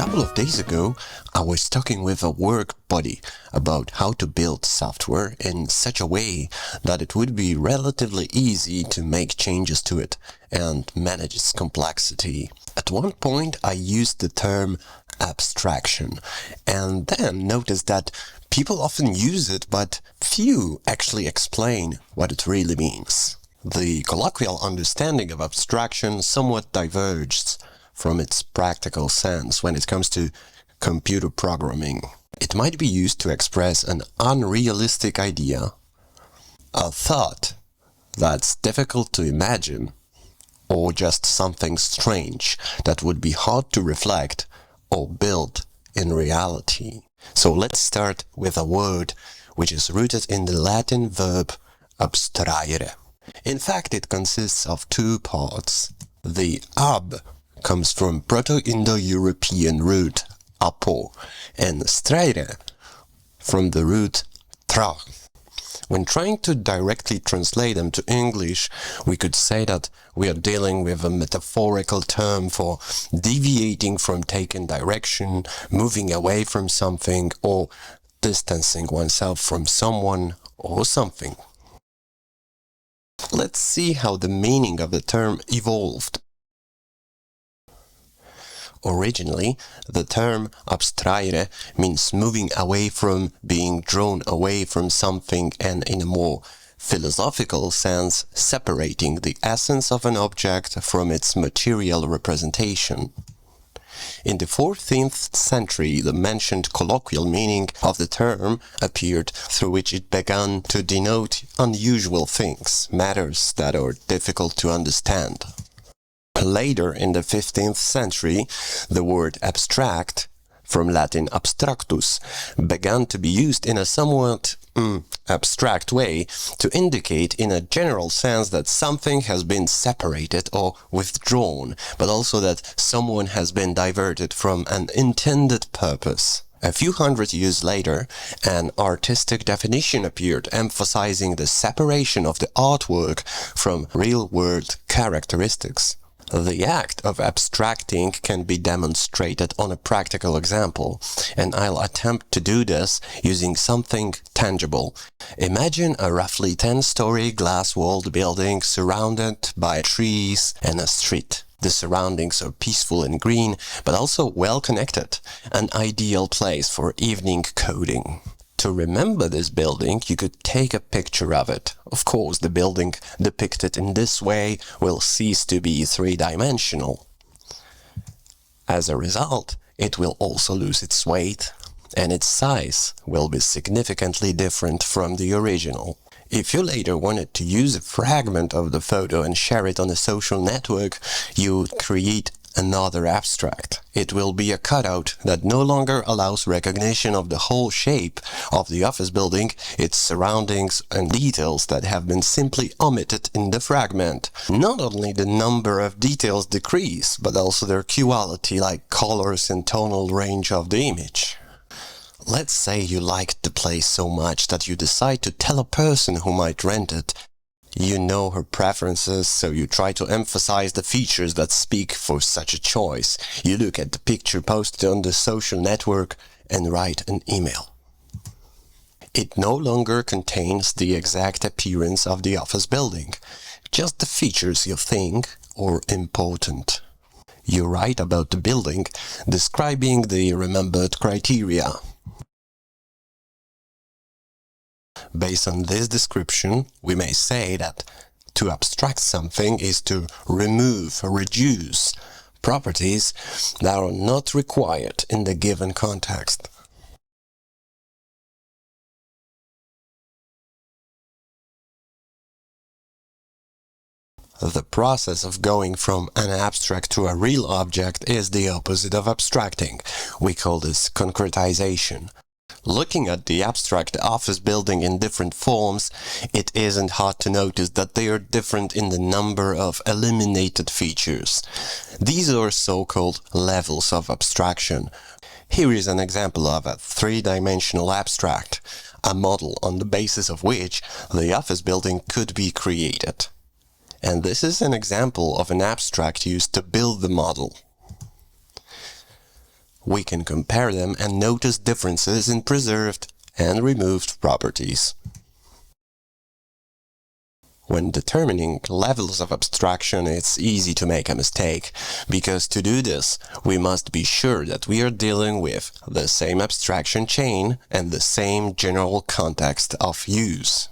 couple of days ago, I was talking with a work buddy about how to build software in such a way that it would be relatively easy to make changes to it and manage its complexity. At one point, I used the term abstraction, and then noticed that people often use it, but few actually explain what it really means. The colloquial understanding of abstraction somewhat diverges from its practical sense when it comes to computer programming. It might be used to express an unrealistic idea, a thought that's difficult to imagine, or just something strange that would be hard to reflect or build in reality. So let's start with a word which is rooted in the Latin verb abstrahere. In fact, it consists of two parts. The ab comes from Proto-Indo-European root apo and straire from the root tra. When trying to directly translate them to English, we could say that we are dealing with a metaphorical term for deviating from taken direction, moving away from something, or distancing oneself from someone or something. Let's see how the meaning of the term evolved. Originally, the term abstrahere means moving away from, being drawn away from something, and in a more philosophical sense, separating the essence of an object from its material representation. In the 14th century, the mentioned colloquial meaning of the term appeared, through which it began to denote unusual things, matters that are difficult to understand. Later, in the 15th century, the word abstract, from Latin abstractus, began to be used in a somewhat abstract way to indicate in a general sense that something has been separated or withdrawn, but also that someone has been diverted from an intended purpose. A few hundred years later, an artistic definition appeared emphasizing the separation of the artwork from real-world characteristics. The act of abstracting can be demonstrated on a practical example, and I'll attempt to do this using something tangible. Imagine a roughly 10-story glass-walled building surrounded by trees and a street. The surroundings are peaceful and green, but also well-connected, an ideal place for evening coding. To remember this building, you could take a picture of it. Of course, the building depicted in this way will cease to be three-dimensional. As a result, it will also lose its weight, and its size will be significantly different from the original. If you later wanted to use a fragment of the photo and share it on a social network, you would create another abstract. It will be a cutout that no longer allows recognition of the whole shape of the office building, its surroundings and details that have been simply omitted in the fragment. Not only the number of details decrease, but also their quality, like colors and tonal range of the image. Let's say you liked the place so much that you decide to tell a person who might rent it. You know her preferences, so you try to emphasize the features that speak for such a choice. You look at the picture posted on the social network and write an email. It no longer contains the exact appearance of the office building, just the features you think are important. You write about the building, describing the remembered criteria. Based on this description, we may say that to abstract something is to remove, reduce properties that are not required in the given context. The process of going from an abstract to a real object is the opposite of abstracting. We call this concretization. Looking at the abstract office building in different forms, it isn't hard to notice that they are different in the number of eliminated features. These are so-called levels of abstraction. Here is an example of a three-dimensional abstract, a model on the basis of which the office building could be created. And this is an example of an abstract used to build the model. we can compare them and notice differences in preserved and removed properties. When determining levels of abstraction, it's easy to make a mistake, because to do this, we must be sure that we are dealing with the same abstraction chain and the same general context of use.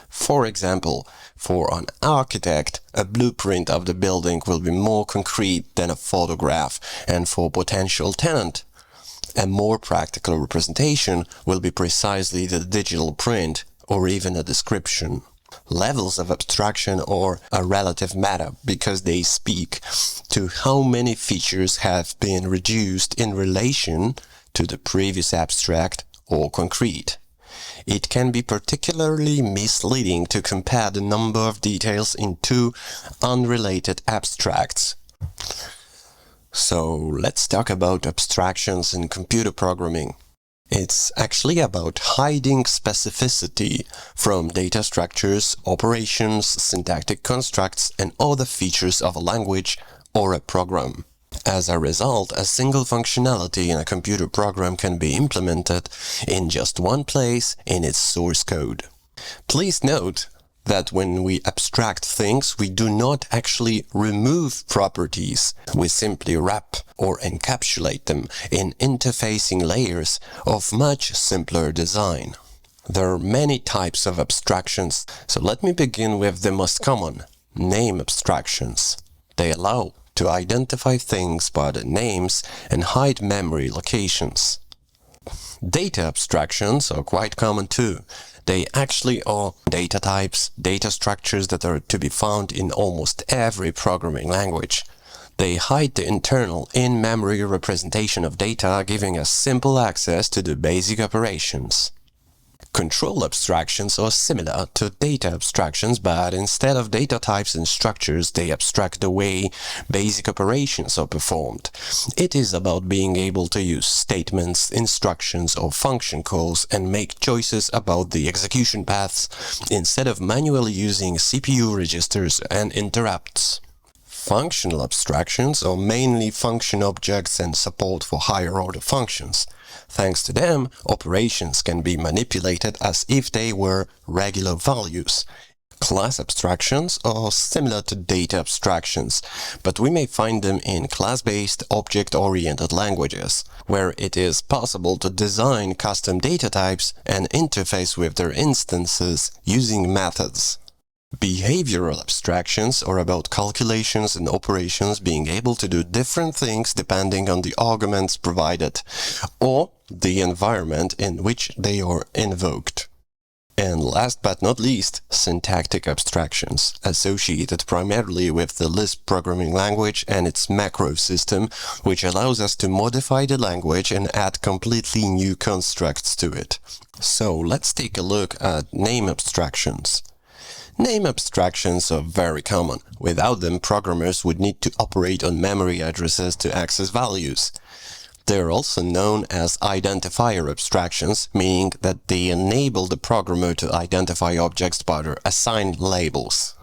For example, for an architect, a blueprint of the building will be more concrete than a photograph, and for a potential tenant, a more practical representation will be precisely the digital print or even a description. Levels of abstraction are a relative matter because they speak to how many features have been reduced in relation to the previous abstract or concrete. It can be particularly misleading to compare the number of details in two unrelated abstracts. So let's talk about abstractions in computer programming. It's actually about hiding specificity from data structures, operations, syntactic constructs, and other features of a language or a program. As a result, a single functionality in a computer program can be implemented in just one place in its source code. Please note that when we abstract things, we do not actually remove properties. We simply wrap or encapsulate them in interfacing layers of much simpler design. There are many types of abstractions, so let me begin with the most common, name abstractions. They allow to identify things by the names and hide memory locations. Data abstractions are quite common too. They actually are data types, data structures that are to be found in almost every programming language. They hide the internal in-memory representation of data, giving us simple access to the basic operations. Control abstractions are similar to data abstractions, but instead of data types and structures, they abstract the way basic operations are performed. It is about being able to use statements, instructions, or function calls and make choices about the execution paths instead of manually using CPU registers and interrupts. Functional abstractions are mainly function objects and support for higher-order functions. Thanks to them, operations can be manipulated as if they were regular values. Class abstractions are similar to data abstractions, but we may find them in class-based, object-oriented languages, where it is possible to design custom data types and interface with their instances using methods. Behavioral abstractions are about calculations and operations being able to do different things depending on the arguments provided or the environment in which they are invoked. And last but not least, syntactic abstractions, associated primarily with the Lisp programming language and its macro system, which allows us to modify the language and add completely new constructs to it. So let's take a look at name abstractions. Name abstractions are very common. Without them, programmers would need to operate on memory addresses to access values. They are also known as identifier abstractions, meaning that they enable the programmer to identify objects by their assigned labels.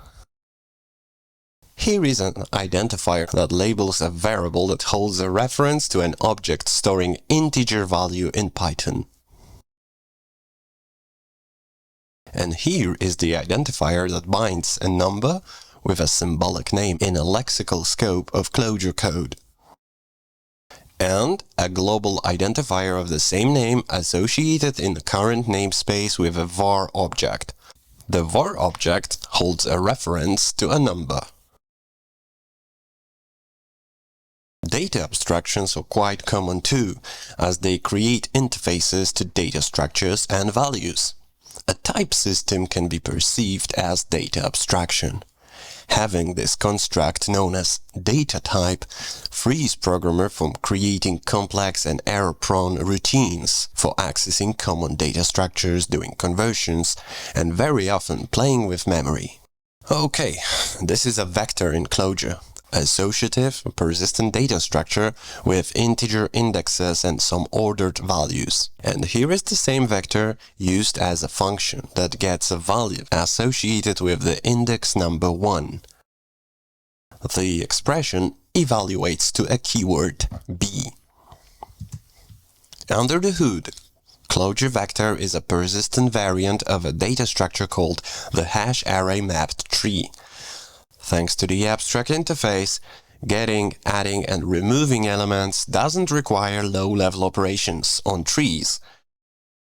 Here is an identifier that labels a variable that holds a reference to an object storing integer value in Python. And here is the identifier that binds a number with a symbolic name in a lexical scope of Clojure code. And a global identifier of the same name associated in the current namespace with a var object. The var object holds a reference to a number. Data abstractions are quite common too, as they create interfaces to data structures and values. A type system can be perceived as data abstraction. Having this construct known as data type frees programmer from creating complex and error-prone routines for accessing common data structures, doing conversions, and very often playing with memory. Okay, this is a vector in Clojure. Associative, persistent data structure with integer indexes and some ordered values. And here is the same vector used as a function that gets a value associated with the index number 1. The expression evaluates to a keyword B. Under the hood, Clojure vector is a persistent variant of a data structure called the hash array mapped tree. Thanks to the abstract interface, getting, adding, and removing elements doesn't require low-level operations on trees.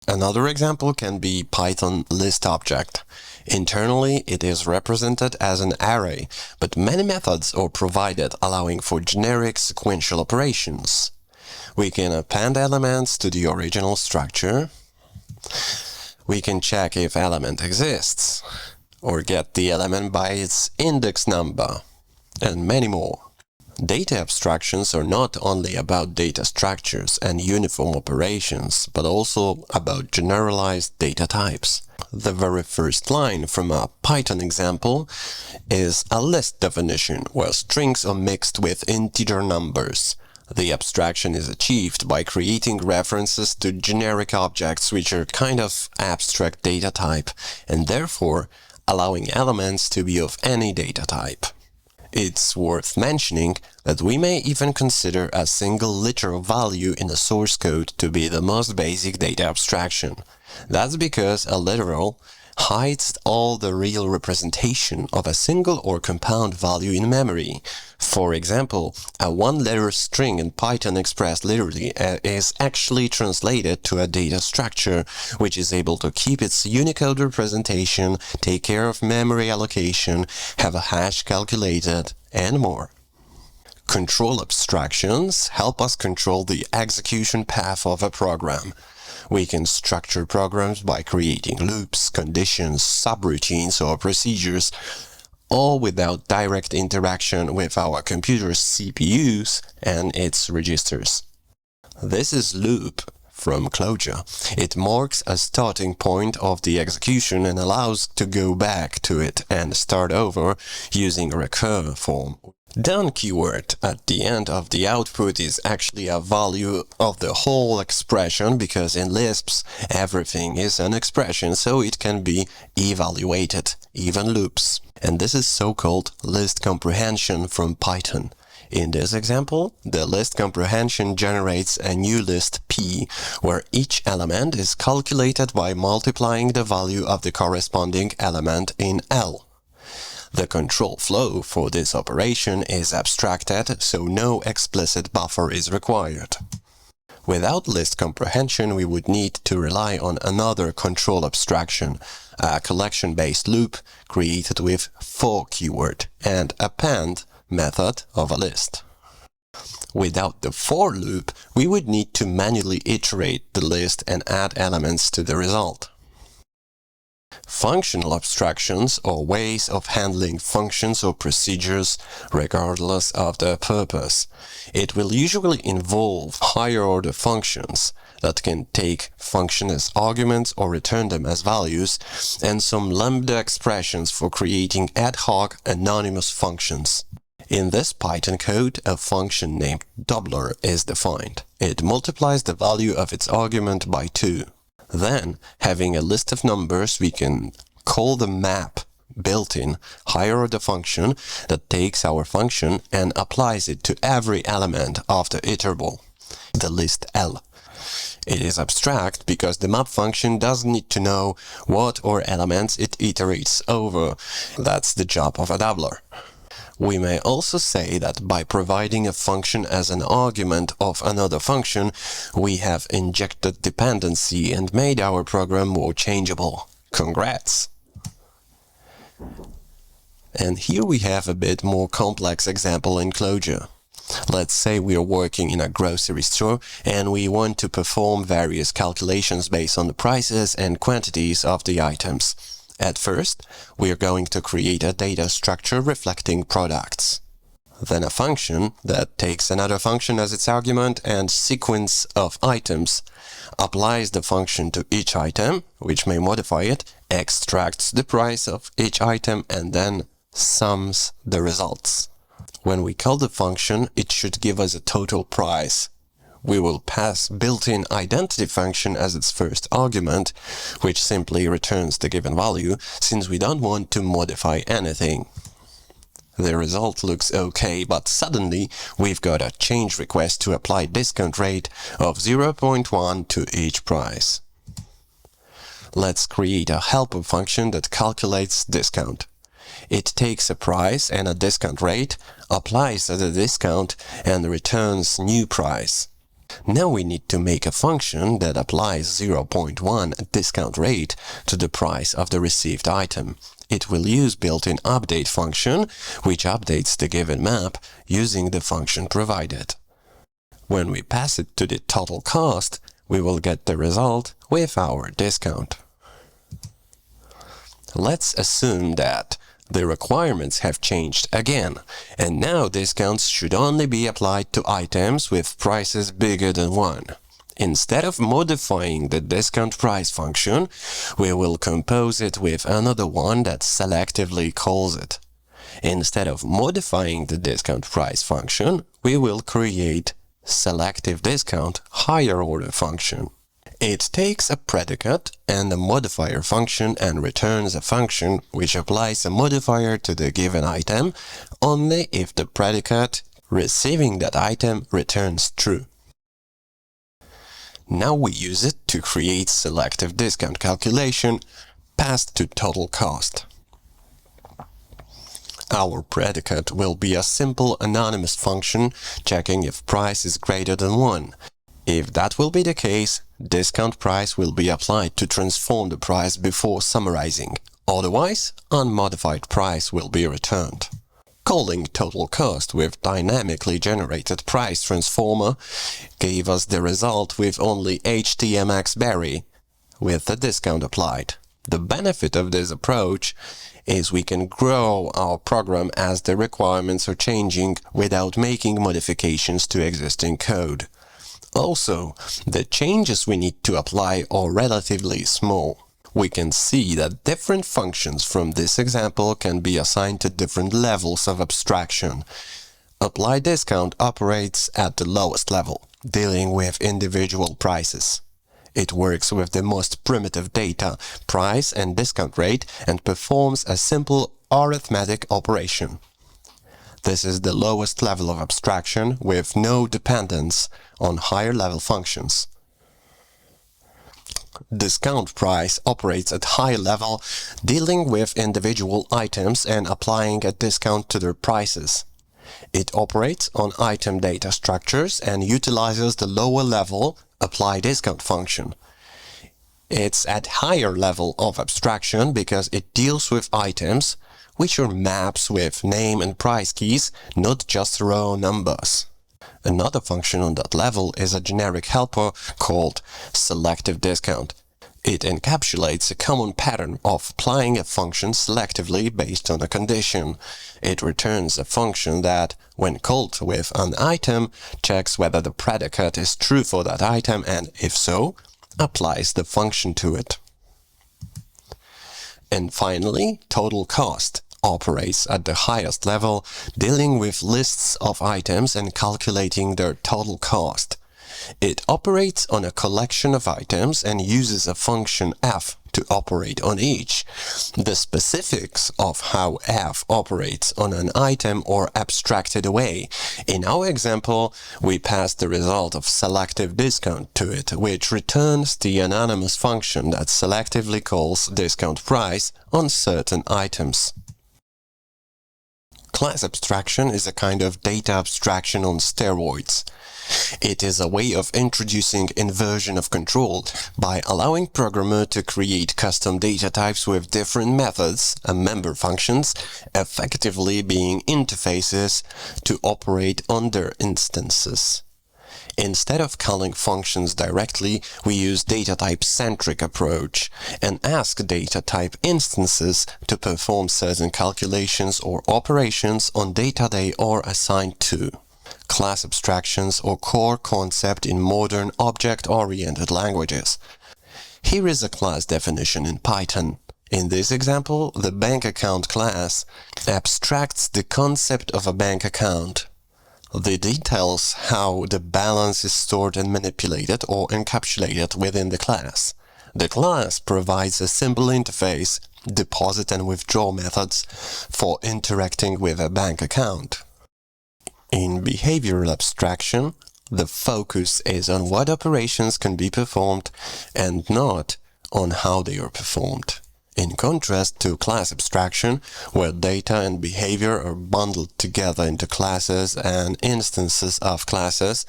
Another example can be Python list object. Internally, it is represented as an array, but many methods are provided allowing for generic sequential operations. We can append elements to the original structure. We can check if element exists, or get the element by its index number, and many more. Data abstractions are not only about data structures and uniform operations, but also about generalized data types. The very first line from a Python example is a list definition where strings are mixed with integer numbers. The abstraction is achieved by creating references to generic objects which are kind of abstract data type, and therefore allowing elements to be of any data type. It's worth mentioning that we may even consider a single literal value in the source code to be the most basic data abstraction. That's because a literal hides all the real representation of a single or compound value in memory. For example, a one-letter string in Python expressed literally is actually translated to a data structure, which is able to keep its Unicode representation, take care of memory allocation, have a hash calculated, and more. Control abstractions help us control the execution path of a program. We can structure programs by creating loops, conditions, subroutines, or procedures, all without direct interaction with our computer's CPUs and its registers. This is loop from Clojure. It marks a starting point of the execution and allows to go back to it and start over using a recur form. Done keyword at the end of the output is actually a value of the whole expression, because in Lisps everything is an expression, so it can be evaluated, even loops. And this is so-called list comprehension from Python. In this example, the list comprehension generates a new list P, where each element is calculated by multiplying the value of the corresponding element in L. The control flow for this operation is abstracted, so no explicit buffer is required. Without list comprehension, we would need to rely on another control abstraction, a collection-based loop created with for keyword and append method of a list. Without the for loop, we would need to manually iterate the list and add elements to the result. Functional abstractions are ways of handling functions or procedures regardless of their purpose. It will usually involve higher-order functions that can take functions as arguments or return them as values, and some lambda expressions for creating ad hoc anonymous functions. In this Python code, a function named doubler is defined. It multiplies the value of its argument by 2. Then, having a list of numbers, we can call the map built-in higher-order function that takes our function and applies it to every element of the iterable, the list L. It is abstract because the map function doesn't need to know what or elements it iterates over. That's the job of a doubler. We may also say that by providing a function as an argument of another function, we have injected dependency and made our program more changeable. Congrats! And here we have a bit more complex example in Clojure. Let's say we are working in a grocery store and we want to perform various calculations based on the prices and quantities of the items. At first, we are going to create a data structure reflecting products. Then a function that takes another function as its argument and sequence of items, applies the function to each item, which may modify it, extracts the price of each item, and then sums the results. When we call the function, it should give us a total price. We will pass built-in identity function as its first argument, which simply returns the given value, since we don't want to modify anything. The result looks okay, but suddenly we've got a change request to apply discount rate of 0.1 to each price. Let's create a helper function that calculates discount. It takes a price and a discount rate, applies the discount, and returns new price. Now we need to make a function that applies 0.1 discount rate to the price of the received item. It will use built-in update function, which updates the given map using the function provided. When we pass it to the total cost, we will get the result with our discount. Let's assume that the requirements have changed again, and now discounts should only be applied to items with prices bigger than 1. Instead of modifying the discount price function, we will compose it with another one that selectively calls it. Instead of modifying the discount price function, we will create selective discount higher order function. It takes a predicate and a modifier function and returns a function which applies a modifier to the given item only if the predicate receiving that item returns true. Now we use it to create selective discount calculation passed to total cost. Our predicate will be a simple anonymous function checking if price is greater than 1. If that will be the case, discount price will be applied to transform the price before summarizing. Otherwise, unmodified price will be returned. Calling total cost with dynamically generated price transformer gave us the result with only HTMX berry, with the discount applied. The benefit of this approach is we can grow our program as the requirements are changing without making modifications to existing code. Also, the changes we need to apply are relatively small. We can see that different functions from this example can be assigned to different levels of abstraction. Apply discount operates at the lowest level, dealing with individual prices. It works with the most primitive data, price and discount rate, and performs a simple arithmetic operation. This is the lowest level of abstraction with no dependence on higher level functions. Discount price operates at high level, dealing with individual items and applying a discount to their prices. It operates on item data structures and utilizes the lower level apply discount function. It's at higher level of abstraction because it deals with items, which are maps with name and price keys, not just raw numbers. Another function on that level is a generic helper called selective discount. It encapsulates a common pattern of applying a function selectively based on a condition. It returns a function that, when called with an item, checks whether the predicate is true for that item and, if so, applies the function to it. And finally, total cost operates at the highest level, dealing with lists of items and calculating their total cost. It operates on a collection of items and uses a function f to operate on each. The specifics of how f operates on an item are abstracted away. In our example, we pass the result of selective discount to it, which returns the anonymous function that selectively calls discount price on certain items. Class abstraction is a kind of data abstraction on steroids. It is a way of introducing inversion of control by allowing programmer to create custom data types with different methods and member functions, effectively being interfaces to operate on their instances. Instead of calling functions directly, we use data type-centric approach and ask data type instances to perform certain calculations or operations on data they are assigned to. Class abstractions are core concept in modern object-oriented languages. Here is a class definition in Python. In this example, the bank account class abstracts the concept of a bank account. The details how the balance is stored and manipulated or encapsulated within the class. The class provides a simple interface, deposit and withdraw methods, for interacting with a bank account. In behavioral abstraction, the focus is on what operations can be performed and not on how they are performed. In contrast to class abstraction, where data and behavior are bundled together into classes and instances of classes,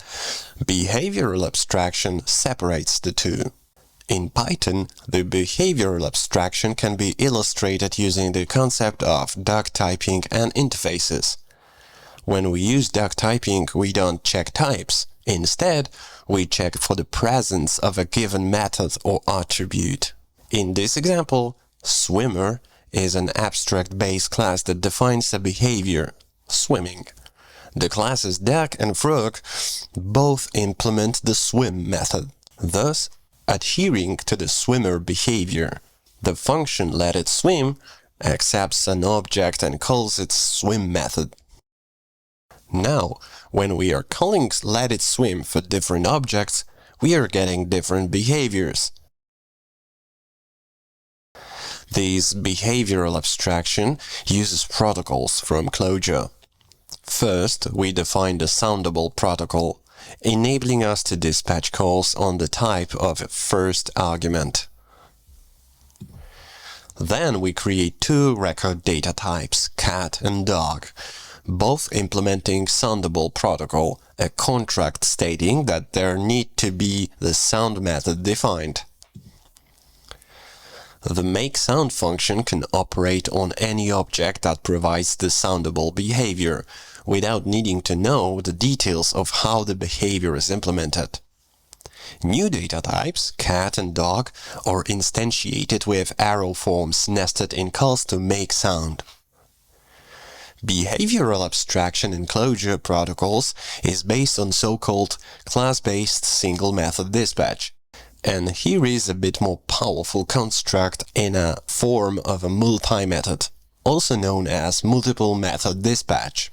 behavioral abstraction separates the two. In Python, the behavioral abstraction can be illustrated using the concept of duck typing and interfaces. When we use duck typing, we don't check types. Instead, we check for the presence of a given method or attribute. In this example, swimmer is an abstract base class that defines a behavior, swimming. The classes duck and frog both implement the swim method, thus adhering to the swimmer behavior. The function letItSwim accepts an object and calls its swim method. Now, when we are calling letItSwim for different objects, we are getting different behaviors. This behavioral abstraction uses protocols from Clojure. First, we define the soundable protocol, enabling us to dispatch calls on the type of first argument. Then we create two record data types, cat and dog, both implementing soundable protocol, a contract stating that there need to be the sound method defined. The makeSound function can operate on any object that provides the soundable behavior, without needing to know the details of how the behavior is implemented. New data types, cat and dog, are instantiated with arrow forms nested in calls to makeSound. Behavioral abstraction in Clojure protocols is based on so-called class-based single-method dispatch. And here is a bit more powerful construct in a form of a multi-method, also known as multiple method dispatch.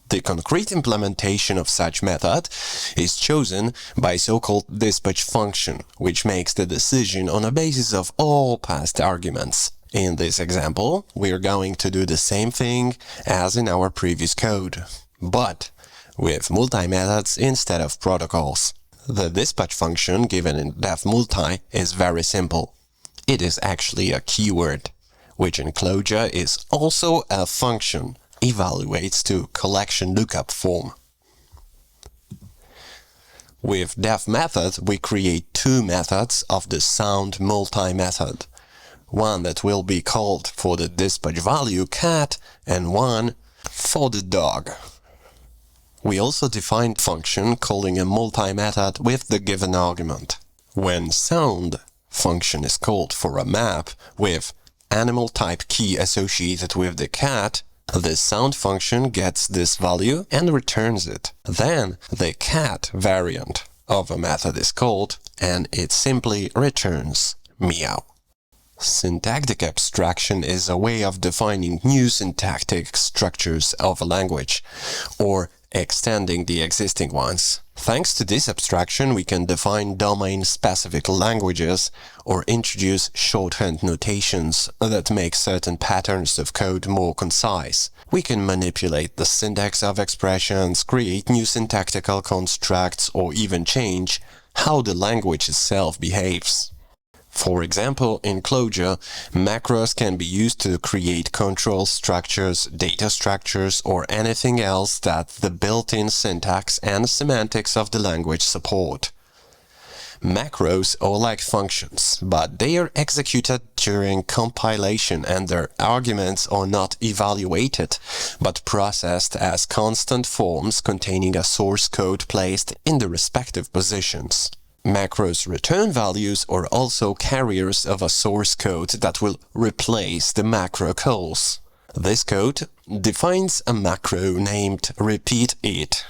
The concrete implementation of such method is chosen by so-called dispatch function, which makes the decision on a basis of all past arguments. In this example, we are going to do the same thing as in our previous code, but with multi-methods instead of protocols. The dispatch function given in def_multi is very simple. It is actually a keyword, which in Clojure is also a function, evaluates to collection lookup form. With def method, we create two methods of the sound multi-method. One that will be called for the dispatch value cat and one for the dog. We also defined function calling a multi-method with the given argument. When sound function is called for a map with animal type key associated with the cat, the sound function gets this value and returns it. Then the cat variant of a method is called and it simply returns meow. Syntactic abstraction is a way of defining new syntactic structures of a language, or extending the existing ones. Thanks to this abstraction, we can define domain-specific languages or introduce shorthand notations that make certain patterns of code more concise. We can manipulate the syntax of expressions, create new syntactical constructs, or even change how the language itself behaves. For example, in Clojure, macros can be used to create control structures, data structures, or anything else that the built-in syntax and semantics of the language support. Macros are like functions, but they are executed during compilation and their arguments are not evaluated, but processed as constant forms containing a source code placed in the respective positions. Macros return values are also carriers of a source code that will replace the macro calls. This code defines a macro named repeatIt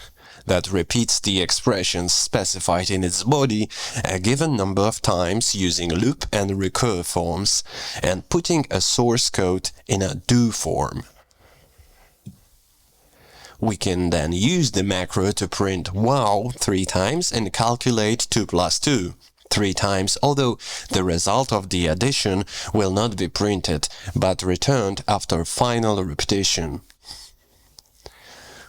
that repeats the expressions specified in its body a given number of times using loop and recur forms and putting a source code in a do form. We can then use the macro to print wow 3 times and calculate 2 plus 2, 3 times, although the result of the addition will not be printed, but returned after final repetition.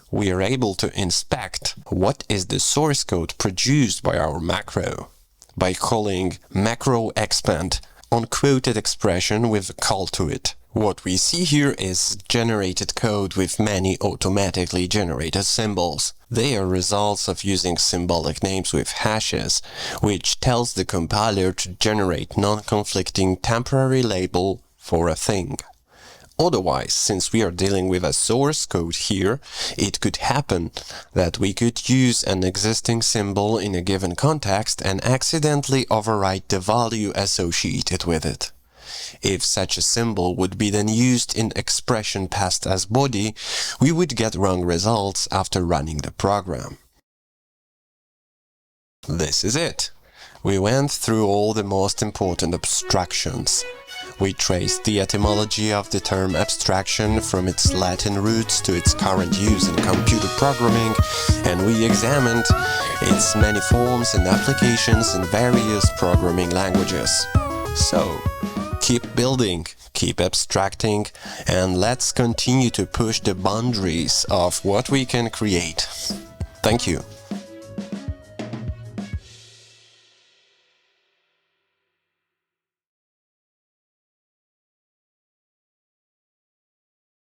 We are able to inspect what is the source code produced by our macro by calling macro expand on quoted expression with a call to it. What we see here is generated code with many automatically generated symbols. They are results of using symbolic names with hashes, which tells the compiler to generate non-conflicting temporary label for a thing. Otherwise, since we are dealing with a source code here, it could happen that we could use an existing symbol in a given context and accidentally overwrite the value associated with it. If such a symbol would be then used in expression passed as body, we would get wrong results after running the program. This is it. We went through all the most important abstractions. We traced the etymology of the term abstraction from its Latin roots to its current use in computer programming, and we examined its many forms and applications in various programming languages. So, keep building, keep abstracting, and let's continue to push the boundaries of what we can create. Thank you.